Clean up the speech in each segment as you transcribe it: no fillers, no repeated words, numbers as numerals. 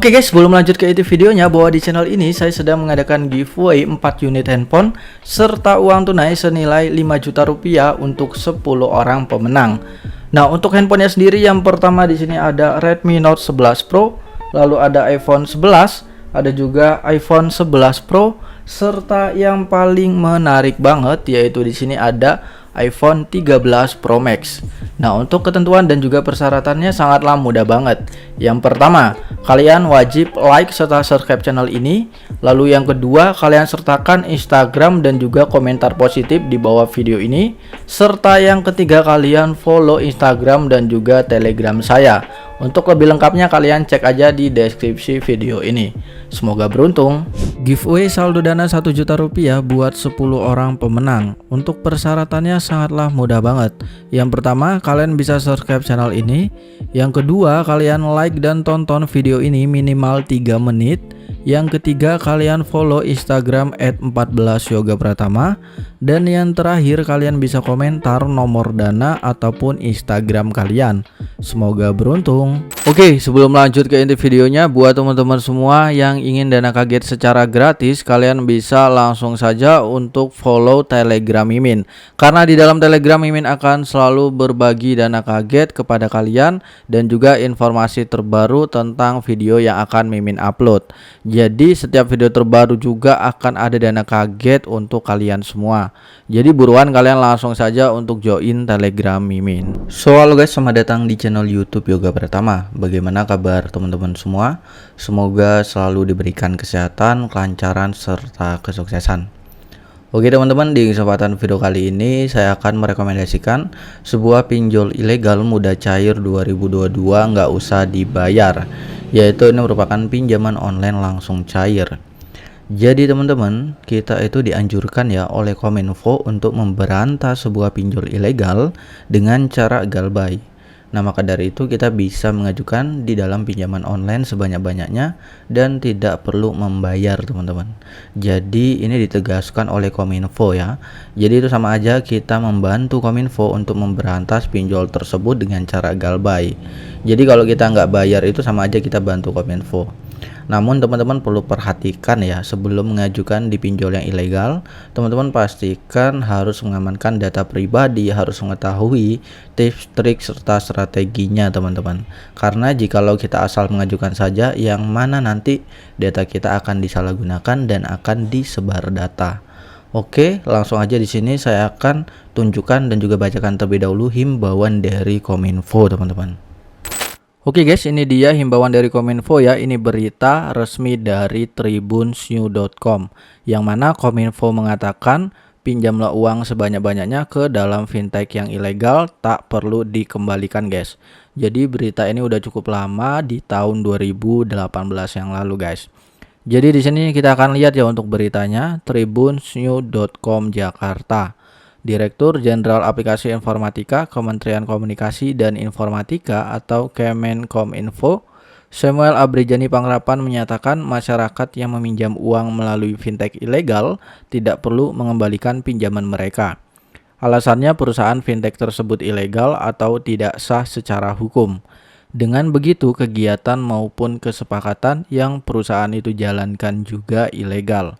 Oke guys, sebelum lanjut ke inti videonya, bahwa di channel ini saya sedang mengadakan giveaway 4 unit handphone serta uang tunai senilai 5 juta rupiah untuk 10 orang pemenang. Nah, untuk handphonenya sendiri yang pertama di sini ada Redmi Note 11 Pro, lalu ada iPhone 11, ada juga iPhone 11 Pro, serta yang paling menarik banget yaitu di sini ada iPhone 13 Pro Max. Nah, untuk ketentuan dan juga persyaratannya sangatlah mudah banget. Yang pertama, kalian wajib like serta subscribe channel ini. Lalu yang kedua, kalian sertakan Instagram dan juga komentar positif di bawah video ini. Serta yang ketiga, kalian follow Instagram dan juga Telegram saya. Untuk lebih lengkapnya kalian cek aja di deskripsi video ini. Semoga beruntung. Giveaway saldo dana 1 juta rupiah buat 10 orang pemenang. Untuk persyaratannya sangatlah mudah banget. Yang pertama, kalian bisa subscribe channel ini. Yang kedua, kalian like dan tonton video ini minimal 3 menit. Yang ketiga, kalian follow Instagram @14yogapratama. Dan yang terakhir, kalian bisa komentar nomor dana ataupun Instagram kalian. Semoga beruntung. Oke, sebelum lanjut ke inti videonya, buat teman-teman semua yang ingin dana kaget secara gratis, kalian bisa langsung saja untuk follow Telegram Mimin. Karena di dalam Telegram Mimin akan selalu berbagi dana kaget kepada kalian dan juga informasi terbaru tentang video yang akan Mimin upload. Jadi setiap video terbaru juga akan ada dana kaget untuk kalian semua. Jadi buruan kalian langsung saja untuk join Telegram Mimin. So halo guys, selamat datang di channel YouTube Yoga Pratama. Bagaimana kabar teman-teman semua? Semoga selalu diberikan kesehatan, kelancaran, serta kesuksesan. Oke teman-teman, di kesempatan video kali ini saya akan merekomendasikan sebuah pinjol ilegal mudah cair 2022 nggak usah dibayar. Yaitu ini merupakan pinjaman online langsung cair. Jadi teman-teman, kita itu dianjurkan ya oleh Kominfo untuk memberantas sebuah pinjol ilegal dengan cara galbay. Nah, maka dari itu kita bisa mengajukan di dalam pinjaman online sebanyak-banyaknya dan tidak perlu membayar teman-teman. Jadi ini ditegaskan oleh Kominfo ya. Jadi itu sama aja kita membantu Kominfo untuk memberantas pinjol tersebut dengan cara galbay. Jadi kalau kita nggak bayar itu sama aja kita bantu Kominfo. Namun teman-teman perlu perhatikan ya, sebelum mengajukan di pinjol yang ilegal, teman-teman pastikan harus mengamankan data pribadi, harus mengetahui tips, trik, serta strateginya teman-teman. Karena jikalau kita asal mengajukan saja, yang mana nanti data kita akan disalahgunakan dan akan disebar data. Oke, langsung aja di sini saya akan tunjukkan dan juga bacakan terlebih dahulu himbauan dari Kominfo teman-teman. Oke guys, ini dia himbauan dari Kominfo ya. Ini berita resmi dari tribunnews.com yang mana Kominfo mengatakan pinjamlah uang sebanyak-banyaknya ke dalam fintech yang ilegal, tak perlu dikembalikan guys. Jadi berita ini udah cukup lama, di tahun 2018 yang lalu guys. Jadi di sini kita akan lihat ya untuk beritanya, tribunnews.com Jakarta. Direktur Jenderal Aplikasi Informatika Kementerian Komunikasi dan Informatika atau Kemenkominfo, Samuel Abrijani Pangrapan menyatakan masyarakat yang meminjam uang melalui fintech ilegal tidak perlu mengembalikan pinjaman mereka. Alasannya perusahaan fintech tersebut ilegal atau tidak sah secara hukum. Dengan begitu kegiatan maupun kesepakatan yang perusahaan itu jalankan juga ilegal.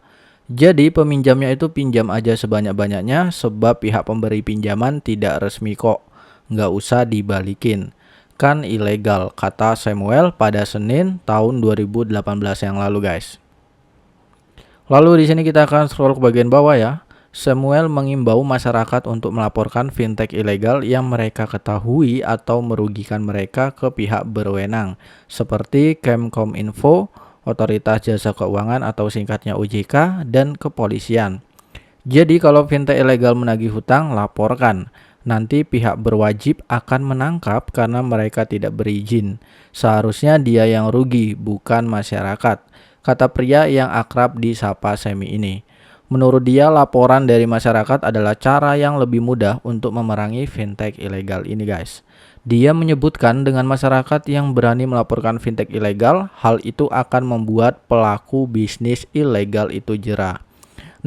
Jadi peminjamnya itu pinjam aja sebanyak-banyaknya sebab pihak pemberi pinjaman tidak resmi kok. Nggak usah dibalikin. Kan ilegal, kata Samuel pada Senin tahun 2018 yang lalu guys. Lalu di sini kita akan scroll ke bagian bawah ya. Samuel mengimbau masyarakat untuk melaporkan fintech ilegal yang mereka ketahui atau merugikan mereka ke pihak berwenang seperti Kemkominfo, Otoritas Jasa Keuangan atau singkatnya OJK, dan kepolisian. Jadi kalau fintech ilegal menagih hutang, laporkan. Nanti pihak berwajib akan menangkap karena mereka tidak berizin. Seharusnya dia yang rugi, bukan masyarakat, kata pria yang akrab disapa Semi ini. Menurut dia, laporan dari masyarakat adalah cara yang lebih mudah untuk memerangi fintech ilegal ini guys. Dia menyebutkan dengan masyarakat yang berani melaporkan fintech ilegal, hal itu akan membuat pelaku bisnis ilegal itu jera.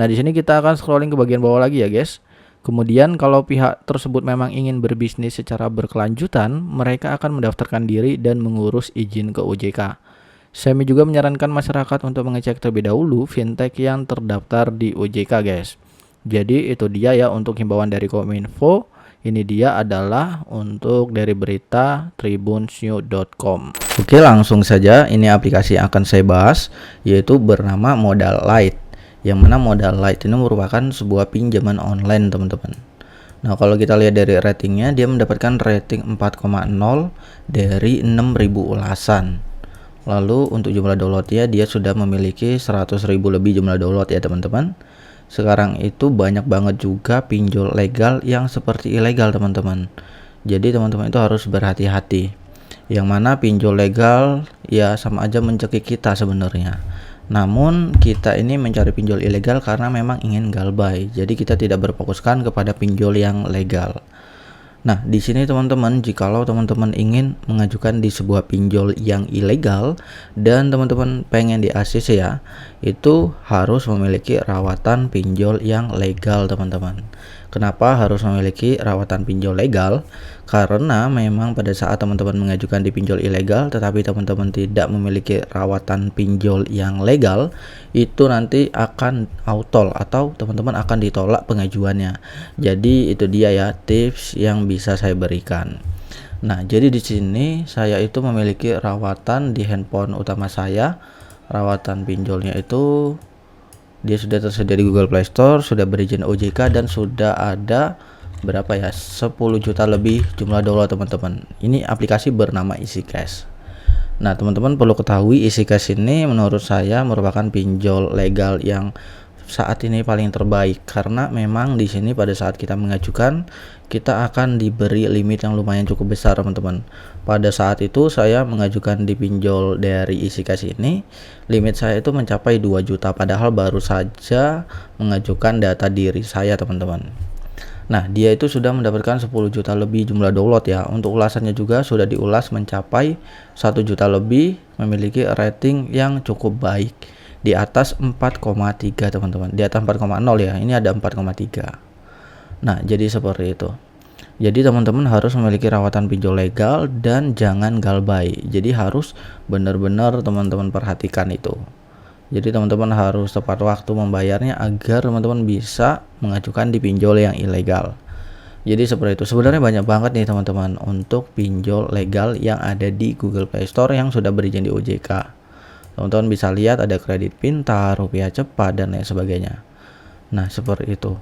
Nah, di sini kita akan scrolling ke bagian bawah lagi ya, guys. Kemudian kalau pihak tersebut memang ingin berbisnis secara berkelanjutan, mereka akan mendaftarkan diri dan mengurus izin ke OJK. Semi juga menyarankan masyarakat untuk mengecek terlebih dahulu fintech yang terdaftar di OJK, guys. Jadi itu dia ya untuk himbauan dari Kominfo. Ini dia adalah untuk dari berita tribunnews.com. Oke, langsung saja ini aplikasi yang akan saya bahas, yaitu bernama Modal Lite. Yang mana Modal Lite ini merupakan sebuah pinjaman online, teman-teman. Nah, kalau kita lihat dari ratingnya, dia mendapatkan rating 4,0 dari 6.000 ulasan. Lalu untuk jumlah downloadnya, dia sudah memiliki 100.000 lebih jumlah download ya teman-teman. Sekarang itu banyak banget juga pinjol legal yang seperti ilegal, teman-teman. Jadi teman-teman itu harus berhati-hati. Yang mana pinjol legal ya sama aja mencekik kita sebenarnya. Namun kita ini mencari pinjol ilegal karena memang ingin galbay. Jadi kita tidak berfokuskan kepada pinjol yang legal. Nah, di sini teman-teman, jikalau teman-teman ingin mengajukan di sebuah pinjol yang ilegal dan teman-teman pengen di ACC ya, itu harus memiliki rawatan pinjol yang legal, teman-teman. Kenapa harus memiliki rawatan pinjol legal? Karena memang pada saat teman-teman mengajukan di pinjol ilegal tetapi teman-teman tidak memiliki rawatan pinjol yang legal, itu nanti akan autol atau teman-teman akan ditolak pengajuannya. Jadi itu dia ya tips yang bisa saya berikan. Nah, jadi di sini saya itu memiliki rawatan di handphone utama saya. Rawatan pinjolnya itu dia sudah tersedia di Google Play Store, sudah berizin OJK dan sudah ada berapa ya, 10 juta lebih jumlah download, teman-teman. Ini aplikasi bernama EasyCash. Nah, teman-teman perlu ketahui EasyCash ini menurut saya merupakan pinjol legal yang saat ini paling terbaik, karena memang di sini pada saat kita mengajukan kita akan diberi limit yang lumayan cukup besar, teman-teman. Pada saat itu saya mengajukan di pinjol dari EasyCash ini, limit saya itu mencapai 2 juta padahal baru saja mengajukan data diri saya, teman-teman. Nah, dia itu sudah mendapatkan 10 juta lebih jumlah download ya. Untuk ulasannya juga sudah diulas mencapai 1 juta lebih, memiliki rating yang cukup baik di atas 4,3, teman-teman. Di atas 4,0 ya. Ini ada 4,3. Nah, jadi seperti itu. Jadi teman-teman harus memiliki rawatan pinjol legal dan jangan galbay. Jadi harus benar-benar teman-teman perhatikan itu. Jadi teman-teman harus tepat waktu membayarnya agar teman-teman bisa mengajukan di pinjol yang ilegal. Jadi seperti itu. Sebenarnya banyak banget nih teman-teman untuk pinjol legal yang ada di Google Play Store yang sudah berizin di OJK. Teman-teman bisa lihat ada kredit pintar, rupiah cepat dan lain sebagainya. Nah, seperti itu.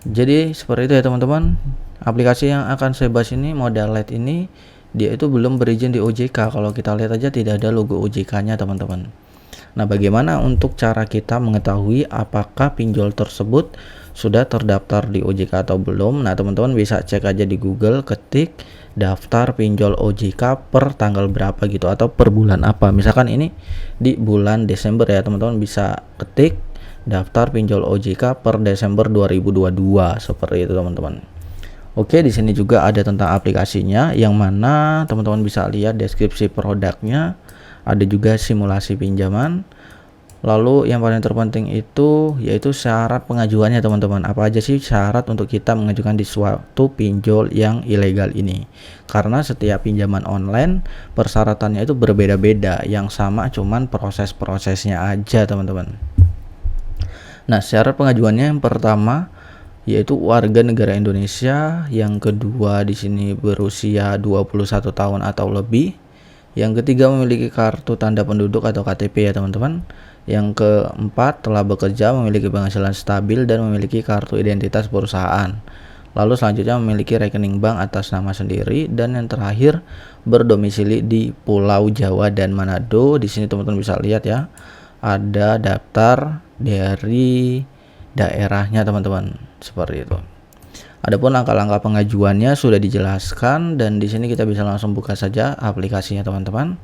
Jadi seperti itu ya teman-teman. Aplikasi yang akan saya bahas ini, Modal Lite ini, dia itu belum berizin di OJK. Kalau kita lihat aja tidak ada logo OJK-nya, teman-teman. Nah, bagaimana untuk cara kita mengetahui apakah pinjol tersebut sudah terdaftar di OJK atau belum? Nah, teman-teman bisa cek aja di Google, ketik daftar pinjol OJK per tanggal berapa gitu atau per bulan apa. Misalkan ini di bulan Desember ya, teman-teman bisa ketik daftar pinjol OJK per Desember 2022 seperti itu, teman-teman. Oke, di sini juga ada tentang aplikasinya yang mana teman-teman bisa lihat deskripsi produknya. Ada juga simulasi pinjaman. Lalu yang paling terpenting itu yaitu syarat pengajuannya, teman-teman. Apa aja sih syarat untuk kita mengajukan di suatu pinjol yang ilegal ini? Karena setiap pinjaman online persyaratannya itu berbeda-beda. Yang sama cuman proses-prosesnya aja, teman-teman. Nah, syarat pengajuannya yang pertama yaitu warga negara Indonesia, yang kedua di sini berusia 21 tahun atau lebih. Yang ketiga memiliki kartu tanda penduduk atau KTP ya, teman-teman. Yang keempat telah bekerja, memiliki penghasilan stabil dan memiliki kartu identitas perusahaan. Lalu selanjutnya memiliki rekening bank atas nama sendiri, dan yang terakhir berdomisili di Pulau Jawa dan Manado. Di sini teman-teman bisa lihat ya, ada daftar dari daerahnya, teman-teman. Seperti itu. Adapun langkah-langkah pengajuannya sudah dijelaskan dan di sini kita bisa langsung buka saja aplikasinya, teman-teman.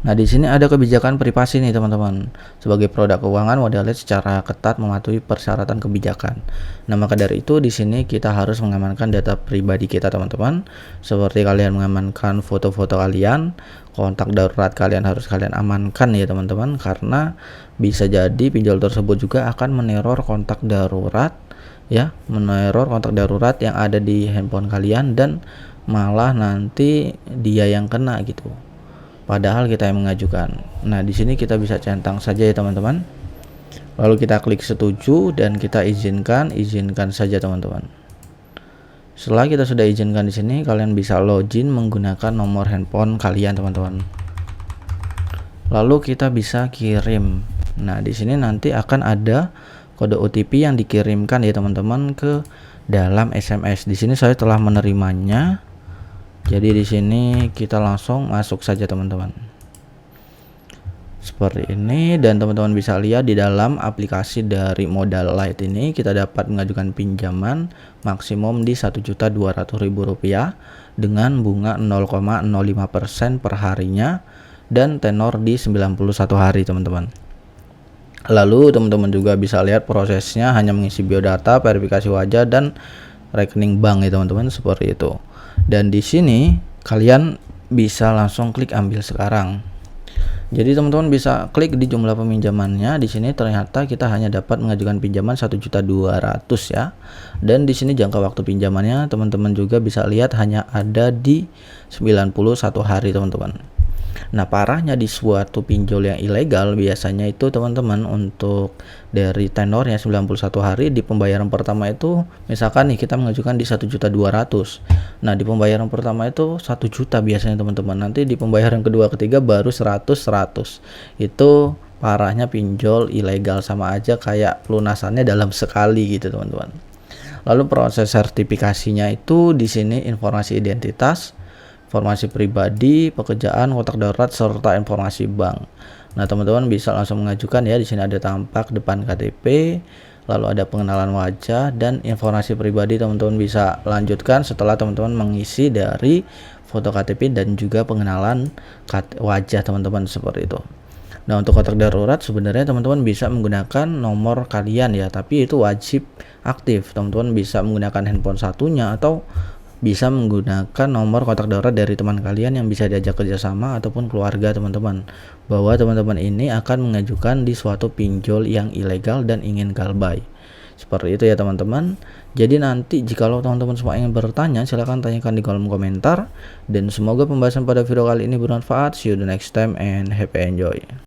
Nah, di sini ada kebijakan privasi nih, teman-teman. Sebagai produk keuangan, Modal Lite secara ketat mematuhi persyaratan kebijakan. Nah, maka dari itu di sini kita harus mengamankan data pribadi kita, teman-teman. Seperti kalian mengamankan foto-foto kalian, kontak darurat kalian harus kalian amankan ya, teman-teman, karena bisa jadi pinjol tersebut juga akan meneror kontak darurat ya, meneror kontak darurat yang ada di handphone kalian dan malah nanti dia yang kena gitu. padahal kita yang mengajukan. Nah, di sini kita bisa centang saja ya teman-teman. Lalu kita klik setuju dan kita izinkan saja teman-teman. Setelah kita sudah izinkan di sini, kalian bisa login menggunakan nomor handphone kalian teman-teman. Lalu kita bisa kirim. Nah, di sini nanti akan ada kode OTP yang dikirimkan ya teman-teman ke dalam SMS. Di sini saya telah menerimanya. Jadi di sini kita langsung masuk saja teman-teman. Seperti ini, dan teman-teman bisa lihat di dalam aplikasi dari Modal Light ini kita dapat mengajukan pinjaman maksimum di Rp1.200.000 dengan bunga 0,05% per harinya dan tenor di 91 hari teman-teman. Lalu teman-teman juga bisa lihat prosesnya, hanya mengisi biodata, verifikasi wajah, dan rekening bank ya teman-teman, seperti itu. Dan di sini kalian bisa langsung klik ambil sekarang. Jadi teman-teman bisa klik di jumlah peminjamannya. Di sini ternyata kita hanya dapat mengajukan pinjaman 1.200.000 ya. Dan di sini jangka waktu pinjamannya teman-teman juga bisa lihat hanya ada di 91 hari teman-teman. Nah, parahnya di suatu pinjol yang ilegal biasanya itu teman-teman, untuk dari tenornya 91 hari, di pembayaran pertama itu misalkan nih kita mengajukan di 1.200.000. Nah, di pembayaran pertama itu 1 juta biasanya teman-teman. Nanti di pembayaran kedua ketiga baru 100. Itu parahnya pinjol ilegal, sama aja kayak pelunasannya dalam sekali gitu teman-teman. Lalu proses sertifikasinya itu di sini informasi identitas, informasi pribadi, pekerjaan, kontak darurat, serta informasi bank. Nah, teman-teman bisa langsung mengajukan ya. Di sini ada tampak depan KTP, lalu ada pengenalan wajah, dan informasi pribadi teman-teman bisa lanjutkan setelah teman-teman mengisi dari foto KTP dan juga pengenalan wajah teman-teman, seperti itu. Nah, untuk kontak darurat sebenarnya teman-teman bisa menggunakan nomor kalian ya, tapi itu wajib aktif. Teman-teman bisa menggunakan handphone satunya atau bisa menggunakan nomor kontak darurat dari teman kalian yang bisa diajak kerjasama ataupun keluarga teman-teman, bahwa teman-teman ini akan mengajukan di suatu pinjol yang ilegal dan ingin galbay. Seperti itu ya teman-teman. Jadi nanti jikalau teman-teman semua ingin bertanya, silahkan tanyakan di kolom komentar, dan semoga pembahasan pada video kali ini bermanfaat. See you the next time and happy enjoy.